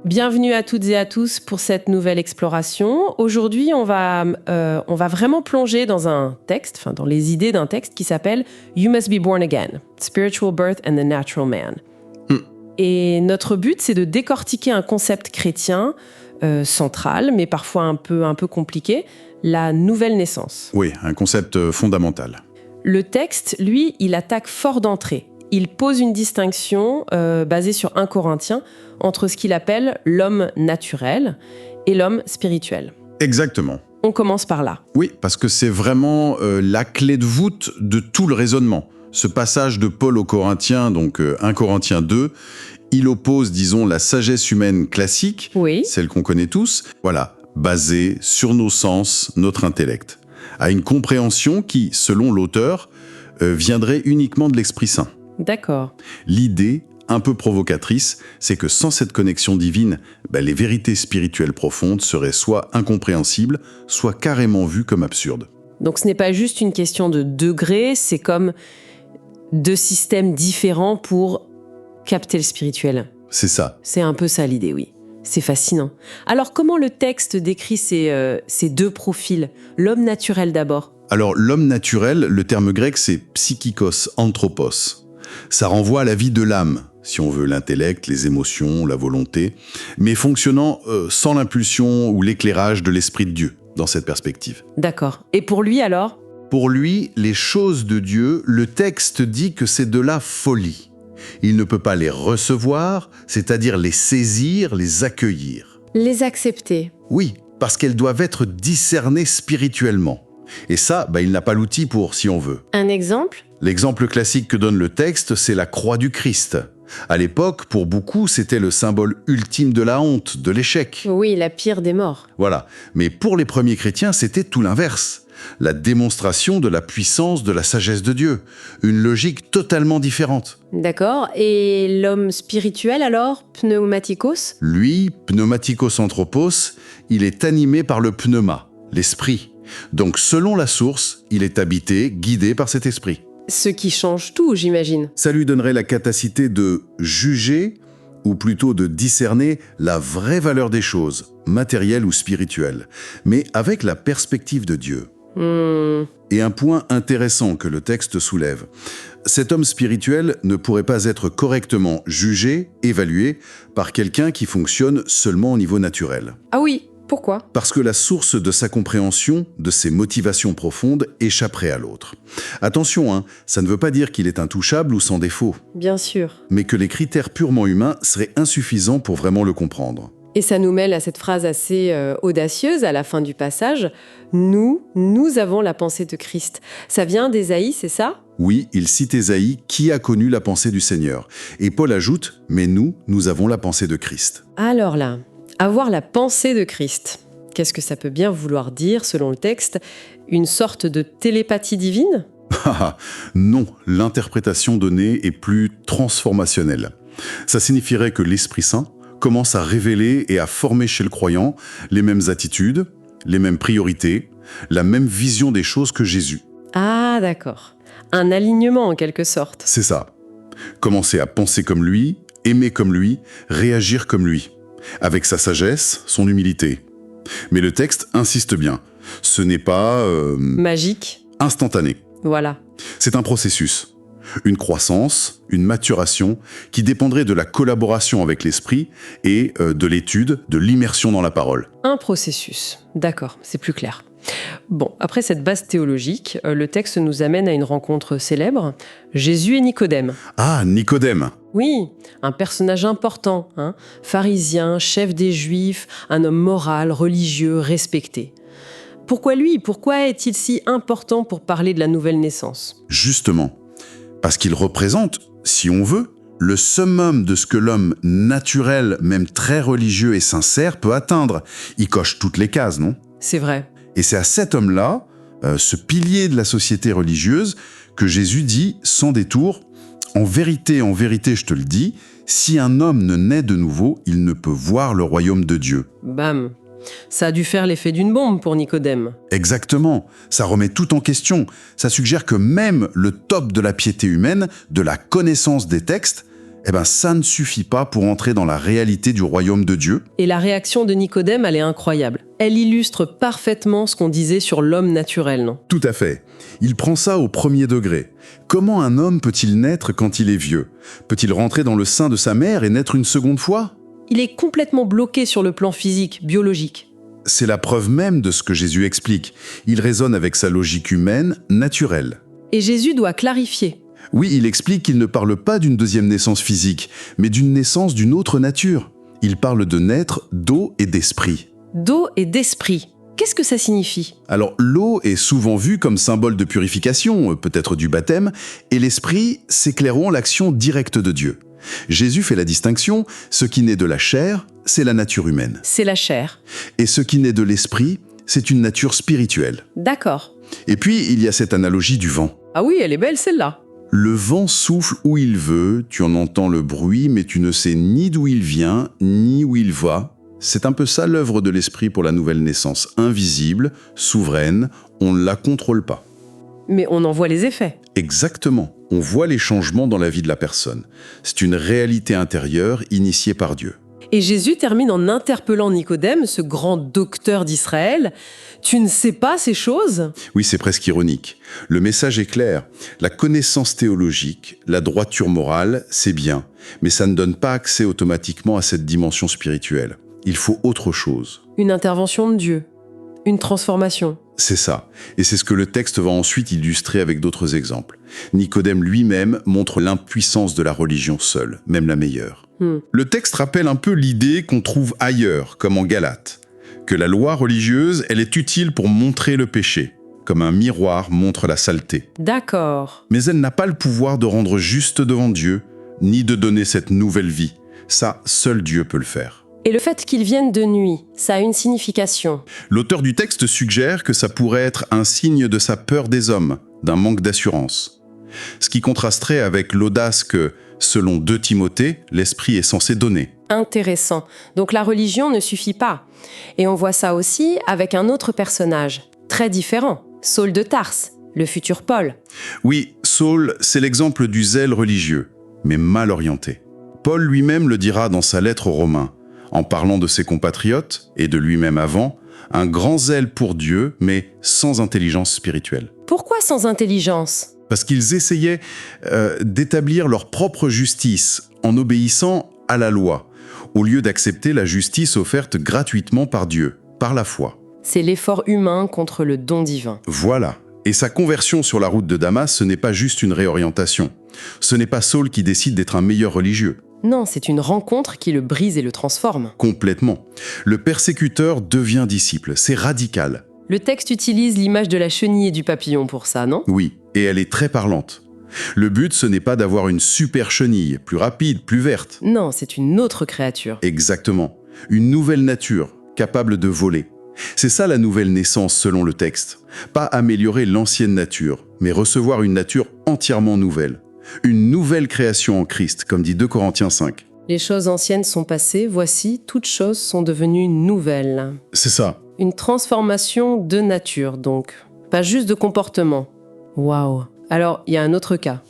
Bienvenue à toutes et à tous pour cette nouvelle exploration. Aujourd'hui, on va vraiment plonger dans un texte, dans les idées d'un texte qui s'appelle « You Must Be Born Again, Spiritual Birth and the Natural Man ». Et notre but, c'est de décortiquer un concept chrétien central, mais parfois un peu compliqué, la nouvelle naissance. Oui, un concept fondamental. Le texte, lui, il attaque fort d'entrée. Il pose une distinction basée sur 1 Corinthiens entre ce qu'il appelle l'homme naturel et l'homme spirituel. Exactement. On commence par là. Oui, parce que c'est vraiment la clé de voûte de tout le raisonnement. Ce passage de Paul aux Corinthiens, donc 1 Corinthiens 2, il oppose, disons, la sagesse humaine classique, Oui. celle qu'on connaît tous, voilà, basée sur nos sens, notre intellect, à une compréhension qui, selon l'auteur, viendrait uniquement de l'Esprit Saint. D'accord. L'idée, un peu provocatrice, c'est que sans cette connexion divine, les vérités spirituelles profondes seraient soit incompréhensibles, soit carrément vues comme absurdes. Donc ce n'est pas juste une question de degrés, c'est comme 2 systèmes différents pour capter le spirituel. C'est ça. C'est un peu ça l'idée, oui. C'est fascinant. Alors comment le texte décrit ces 2 profils? L'homme naturel d'abord. Alors l'homme naturel, le terme grec c'est psychikos, anthropos. Ça renvoie à la vie de l'âme, si on veut, l'intellect, les émotions, la volonté, mais fonctionnant sans l'impulsion ou l'éclairage de l'Esprit de Dieu, dans cette perspective. D'accord. Et pour lui alors? Pour lui, les choses de Dieu, le texte dit que c'est de la folie. Il ne peut pas les recevoir, c'est-à-dire les saisir, les accueillir. Les accepter. Oui, parce qu'elles doivent être discernées spirituellement. Et ça, il n'a pas l'outil pour, si on veut. Un exemple? L'exemple classique que donne le texte, c'est la croix du Christ. À l'époque, pour beaucoup, c'était le symbole ultime de la honte, de l'échec. Oui, la pire des morts. Voilà. Mais pour les premiers chrétiens, c'était tout l'inverse. La démonstration de la puissance de la sagesse de Dieu. Une logique totalement différente. D'accord. Et l'homme spirituel alors? Pneumatikos? Lui, pneumatikos anthropos, il est animé par le pneuma, l'esprit. Donc selon la source, il est habité, guidé par cet esprit. Ce qui change tout, j'imagine. Ça lui donnerait la capacité de juger, ou plutôt de discerner la vraie valeur des choses, matérielles ou spirituelles, mais avec la perspective de Dieu. Et un point intéressant que le texte soulève, cet homme spirituel ne pourrait pas être correctement jugé, évalué, par quelqu'un qui fonctionne seulement au niveau naturel. Ah oui, pourquoi? Parce que la source de sa compréhension, de ses motivations profondes, échapperait à l'autre. Attention, ça ne veut pas dire qu'il est intouchable ou sans défaut. Bien sûr. Mais que les critères purement humains seraient insuffisants pour vraiment le comprendre. Et ça nous mêle à cette phrase assez audacieuse à la fin du passage. Nous avons la pensée de Christ. Ça vient d'Ésaïe, c'est ça? Oui, il cite Ésaïe qui a connu la pensée du Seigneur. Et Paul ajoute, mais nous avons la pensée de Christ. Alors là, avoir la pensée de Christ, qu'est-ce que ça peut bien vouloir dire selon le texte? Une sorte de télépathie divine? Non, l'interprétation donnée est plus transformationnelle. Ça signifierait que l'Esprit Saint commence à révéler et à former chez le croyant les mêmes attitudes, les mêmes priorités, la même vision des choses que Jésus. Ah, d'accord. Un alignement en quelque sorte. C'est ça. Commencer à penser comme lui, aimer comme lui, réagir comme lui, avec sa sagesse, son humilité. Mais le texte insiste bien. Ce n'est pas... magique. Instantané. Voilà. C'est un processus. Une croissance, une maturation qui dépendrait de la collaboration avec l'esprit et de l'étude, de l'immersion dans la parole. Un processus. D'accord, c'est plus clair. Bon, après cette base théologique, le texte nous amène à une rencontre célèbre, Jésus et Nicodème. Ah, Nicodème! Oui, un personnage important, pharisien, chef des Juifs, un homme moral, religieux, respecté. Pourquoi lui? Pourquoi est-il si important pour parler de la nouvelle naissance? Justement, parce qu'il représente, si on veut, le summum de ce que l'homme naturel, même très religieux et sincère, peut atteindre. Il coche toutes les cases, non? C'est vrai. Et c'est à cet homme-là, ce pilier de la société religieuse, que Jésus dit, sans détour, « En vérité, je te le dis, si un homme ne naît de nouveau, il ne peut voir le royaume de Dieu. » Bam! Ça a dû faire l'effet d'une bombe pour Nicodème. Exactement, ça remet tout en question. Ça suggère que même le top de la piété humaine, de la connaissance des textes, Eh bien, ça ne suffit pas pour entrer dans la réalité du royaume de Dieu. Et la réaction de Nicodème, elle est incroyable. Elle illustre parfaitement ce qu'on disait sur l'homme naturel, non? Tout à fait. Il prend ça au premier degré. Comment un homme peut-il naître quand il est vieux? Peut-il rentrer dans le sein de sa mère et naître une seconde fois? Il est complètement bloqué sur le plan physique, biologique. C'est la preuve même de ce que Jésus explique. Il raisonne avec sa logique humaine, naturelle. Et Jésus doit clarifier. Oui, il explique qu'il ne parle pas d'une deuxième naissance physique, mais d'une naissance d'une autre nature. Il parle de naître d'eau et d'esprit. D'eau et d'esprit. Qu'est-ce que ça signifie? Alors, l'eau est souvent vue comme symbole de purification, peut-être du baptême, et l'esprit, c'est clairement l'action directe de Dieu. Jésus fait la distinction, ce qui naît de la chair, c'est la nature humaine. C'est la chair. Et ce qui naît de l'esprit, c'est une nature spirituelle. D'accord. Et puis, il y a cette analogie du vent. Ah oui, elle est belle celle-là. Le vent souffle où il veut, tu en entends le bruit, mais tu ne sais ni d'où il vient, ni où il va. C'est un peu ça l'œuvre de l'esprit pour la nouvelle naissance, invisible, souveraine, on ne la contrôle pas. Mais on en voit les effets. Exactement, on voit les changements dans la vie de la personne. C'est une réalité intérieure initiée par Dieu. Et Jésus termine en interpellant Nicodème, ce grand docteur d'Israël. Tu ne sais pas ces choses? Oui, c'est presque ironique. Le message est clair. La connaissance théologique, la droiture morale, c'est bien, mais ça ne donne pas accès automatiquement à cette dimension spirituelle. Il faut autre chose. Une intervention de Dieu. Une transformation. C'est ça. Et c'est ce que le texte va ensuite illustrer avec d'autres exemples. Nicodème lui-même montre l'impuissance de la religion seule, même la meilleure. Le texte rappelle un peu l'idée qu'on trouve ailleurs, comme en Galates, que la loi religieuse, elle est utile pour montrer le péché, comme un miroir montre la saleté. D'accord. Mais elle n'a pas le pouvoir de rendre juste devant Dieu, ni de donner cette nouvelle vie. Ça, seul Dieu peut le faire. Et le fait qu'il vienne de nuit, ça a une signification. L'auteur du texte suggère que ça pourrait être un signe de sa peur des hommes, d'un manque d'assurance. Ce qui contrasterait avec l'audace que, selon 2 Timothée, l'esprit est censé donner. Intéressant. Donc la religion ne suffit pas. Et on voit ça aussi avec un autre personnage, très différent, Saul de Tarse, le futur Paul. Oui, Saul, c'est l'exemple du zèle religieux, mais mal orienté. Paul lui-même le dira dans sa lettre aux Romains, en parlant de ses compatriotes, et de lui-même avant, un grand zèle pour Dieu, mais sans intelligence spirituelle. Pourquoi sans intelligence? Parce qu'ils essayaient d'établir leur propre justice en obéissant à la loi, au lieu d'accepter la justice offerte gratuitement par Dieu, par la foi. C'est l'effort humain contre le don divin. Voilà. Et sa conversion sur la route de Damas, ce n'est pas juste une réorientation. Ce n'est pas Saul qui décide d'être un meilleur religieux. Non, c'est une rencontre qui le brise et le transforme. Complètement. Le persécuteur devient disciple. C'est radical. Le texte utilise l'image de la chenille et du papillon pour ça, non? Oui, et elle est très parlante. Le but, ce n'est pas d'avoir une super chenille, plus rapide, plus verte. Non, c'est une autre créature. Exactement. Une nouvelle nature, capable de voler. C'est ça la nouvelle naissance selon le texte. Pas améliorer l'ancienne nature, mais recevoir une nature entièrement nouvelle. Une nouvelle création en Christ, comme dit 2 Corinthiens 5. Les choses anciennes sont passées, voici, toutes choses sont devenues nouvelles. C'est ça. Une transformation de nature, donc. Pas juste de comportement. Waouh. Alors, il y a un autre cas.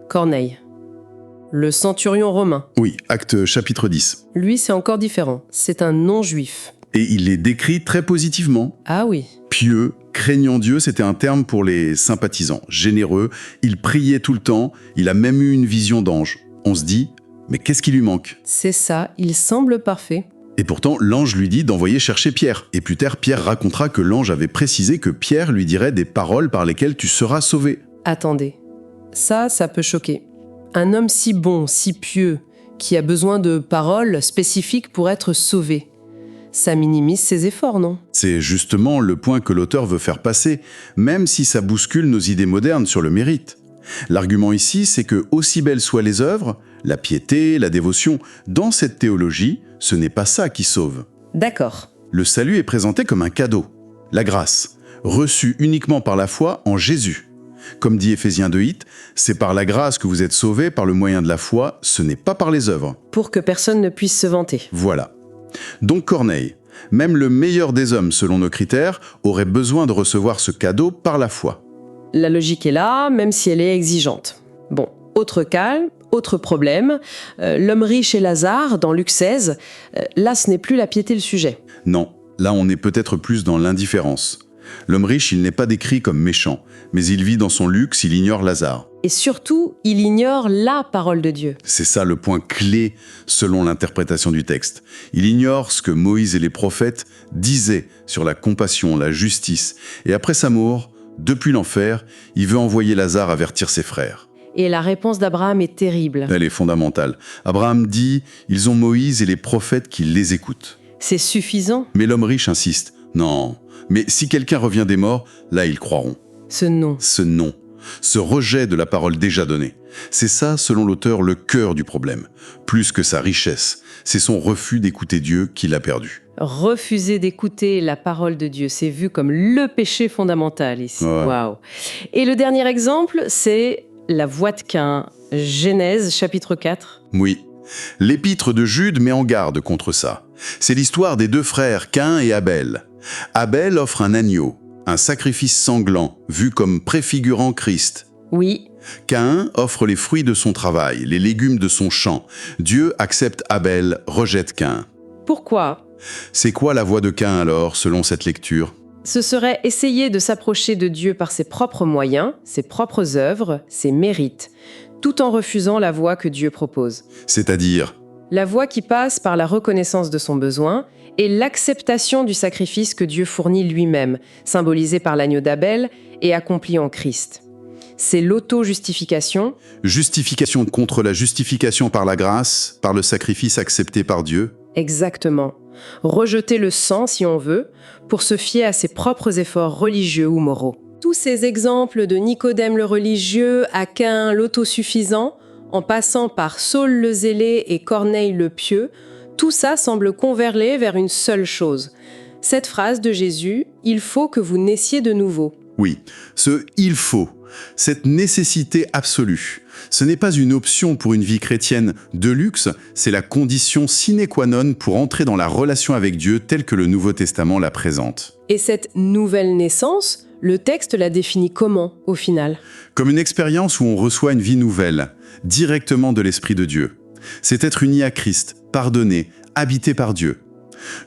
Corneille. Le centurion romain. Oui, Actes chapitre 10. Lui, c'est encore différent. C'est un non-juif. Et il est décrit très positivement. Ah oui. Pieux, craignant Dieu, c'était un terme pour les sympathisants. Généreux, il priait tout le temps, il a même eu une vision d'ange. On se dit, mais qu'est-ce qui lui manque? C'est ça, il semble parfait. Et pourtant, l'ange lui dit d'envoyer chercher Pierre. Et plus tard, Pierre racontera que l'ange avait précisé que Pierre lui dirait des paroles par lesquelles tu seras sauvé. Attendez, ça peut choquer. Un homme si bon, si pieux, qui a besoin de paroles spécifiques pour être sauvé. Ça minimise ses efforts, non? C'est justement le point que l'auteur veut faire passer, même si ça bouscule nos idées modernes sur le mérite. L'argument ici, c'est que, aussi belles soient les œuvres, la piété, la dévotion, dans cette théologie, ce n'est pas ça qui sauve. D'accord. Le salut est présenté comme un cadeau, la grâce, reçue uniquement par la foi en Jésus. Comme dit Éphésiens 2:8, c'est par la grâce que vous êtes sauvés par le moyen de la foi, ce n'est pas par les œuvres. Pour que personne ne puisse se vanter. Voilà. Donc Corneille, même le meilleur des hommes selon nos critères, aurait besoin de recevoir ce cadeau par la foi. La logique est là, même si elle est exigeante. Bon, autre cas, Autre problème, l'homme riche et Lazare, dans Luc 16, là ce n'est plus la piété le sujet. Non, là on est peut-être plus dans l'indifférence. L'homme riche, il n'est pas décrit comme méchant, mais il vit dans son luxe, il ignore Lazare. Et surtout, il ignore la parole de Dieu. C'est ça le point clé selon l'interprétation du texte. Il ignore ce que Moïse et les prophètes disaient sur la compassion, la justice. Et après sa mort, depuis l'enfer, il veut envoyer Lazare avertir ses frères. Et la réponse d'Abraham est terrible. Elle est fondamentale. Abraham dit « Ils ont Moïse et les prophètes qui les écoutent. C'est suffisant » Mais l'homme riche insiste « Non, mais si quelqu'un revient des morts, là ils croiront. » Ce non. Ce non, ce rejet de la parole déjà donnée. C'est ça, selon l'auteur, le cœur du problème. Plus que sa richesse, c'est son refus d'écouter Dieu qui l'a perdu. Refuser d'écouter la parole de Dieu, c'est vu comme le péché fondamental ici. Ouais. Waouh. Et le dernier exemple, c'est la voix de Caïn. Genèse, chapitre 4. Oui, l'épître de Jude met en garde contre ça. C'est l'histoire des deux frères, Caïn et Abel. Abel offre un agneau, un sacrifice sanglant, vu comme préfigurant Christ. Oui, Caïn offre les fruits de son travail, les légumes de son champ. Dieu accepte Abel, rejette Caïn. pourquoi ? C'est quoi la voie de Caïn alors, selon cette lecture ? Ce serait essayer de s'approcher de Dieu par ses propres moyens, ses propres œuvres, ses mérites, tout en refusant la voie que Dieu propose. C'est-à-dire, La voie qui passe par la reconnaissance de son besoin et l'acceptation du sacrifice que Dieu fournit lui-même, symbolisé par l'agneau d'Abel et accompli en Christ. C'est l'auto-justification, justification contre la justification par la grâce, par le sacrifice accepté par Dieu. exactement. Rejeter le sang, si on veut, pour se fier à ses propres efforts religieux ou moraux. Tous ces exemples de Nicodème le religieux à Caïn l'autosuffisant, en passant par Saul le zélé et Corneille le pieux, tout ça semble converger vers une seule chose. Cette phrase de Jésus, « Il faut que vous naissiez de nouveau ». Oui, ce « il faut », cette nécessité absolue, ce n'est pas une option pour une vie chrétienne de luxe, c'est la condition sine qua non pour entrer dans la relation avec Dieu telle que le Nouveau Testament la présente. Et cette nouvelle naissance, le texte la définit comment, au final ? Comme une expérience où on reçoit une vie nouvelle, directement de l'Esprit de Dieu. C'est être uni à Christ, pardonné, habité par Dieu.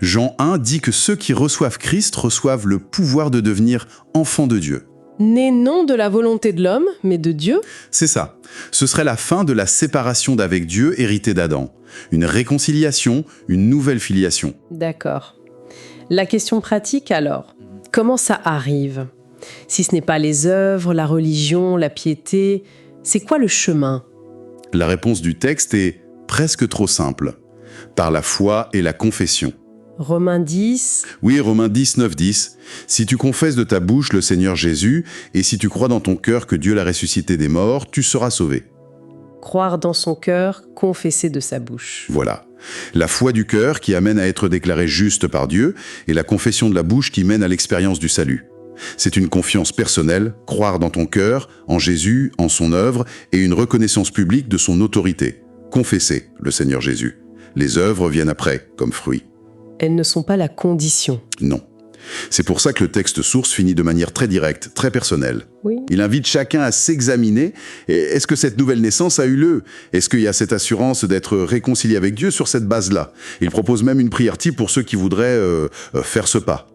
Jean 1 dit que ceux qui reçoivent Christ reçoivent le pouvoir de devenir enfants de Dieu. Né non de la volonté de l'homme, mais de Dieu ? C'est ça. Ce serait la fin de la séparation d'avec Dieu héritée d'Adam. Une réconciliation, une nouvelle filiation. D'accord. La question pratique alors, comment ça arrive ? Si ce n'est pas les œuvres, la religion, la piété, c'est quoi le chemin ? La réponse du texte est presque trop simple. Par la foi et la confession. Romains 10, Oui, Romains 10, 9, 10. Si tu confesses de ta bouche le Seigneur Jésus, et si tu crois dans ton cœur que Dieu l'a ressuscité des morts, tu seras sauvé. croire dans son cœur, confesser de sa bouche. Voilà. La foi du cœur qui amène à être déclaré juste par Dieu, et la confession de la bouche qui mène à l'expérience du salut. C'est une confiance personnelle, croire dans ton cœur, en Jésus, en son œuvre, et une reconnaissance publique de son autorité. Confesser le Seigneur Jésus. Les œuvres viennent après, comme fruit. Elles ne sont pas la condition. Non. C'est pour ça que le texte source finit de manière très directe, très personnelle. Oui. Il invite chacun à s'examiner. Est-ce que cette nouvelle naissance a eu lieu? Est-ce qu'il y a cette assurance d'être réconcilié avec Dieu sur cette base-là? Il propose même une prière type pour ceux qui voudraient faire ce pas.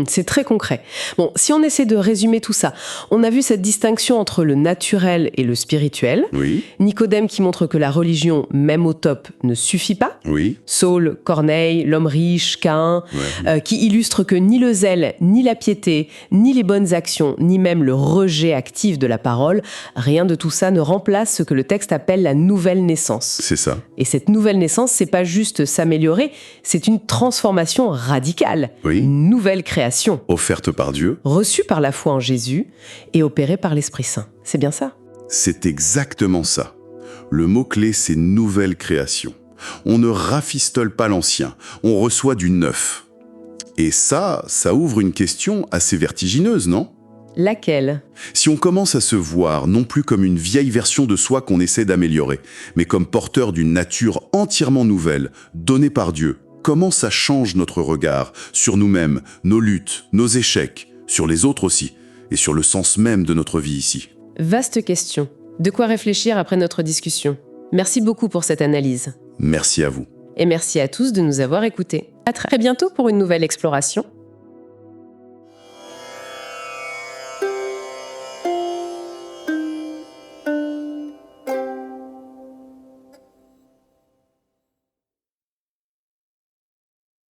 C'est très concret. Bon, si on essaie de résumer tout ça, on a vu cette distinction entre le naturel et le spirituel. Oui, Nicodème qui montre que la religion, même au top, ne suffit pas. oui, Saul, Corneille, l'homme riche, Caïn, ouais. qui illustre que ni le zèle, ni la piété, ni les bonnes actions, ni même le rejet actif de la parole, rien de tout ça ne remplace ce que le texte appelle la nouvelle naissance. C'est ça. Et cette nouvelle naissance, c'est pas juste s'améliorer, c'est une transformation radicale, Oui. une nouvelle création, Offerte par Dieu, reçue par la foi en Jésus et opérée par l'Esprit Saint. C'est bien ça ? c'est exactement ça. Le mot-clé, c'est nouvelle création. On ne rafistole pas l'ancien, on reçoit du neuf. Et ça ouvre une question assez vertigineuse, non ? Laquelle ? Si on commence à se voir non plus comme une vieille version de soi qu'on essaie d'améliorer, mais comme porteur d'une nature entièrement nouvelle, donnée par Dieu, comment ça change notre regard sur nous-mêmes, nos luttes, nos échecs, sur les autres aussi, et sur le sens même de notre vie ici. Vaste question. De quoi réfléchir après notre discussion. Merci beaucoup pour cette analyse. Merci à vous. Et merci à tous de nous avoir écoutés. À très bientôt pour une nouvelle exploration.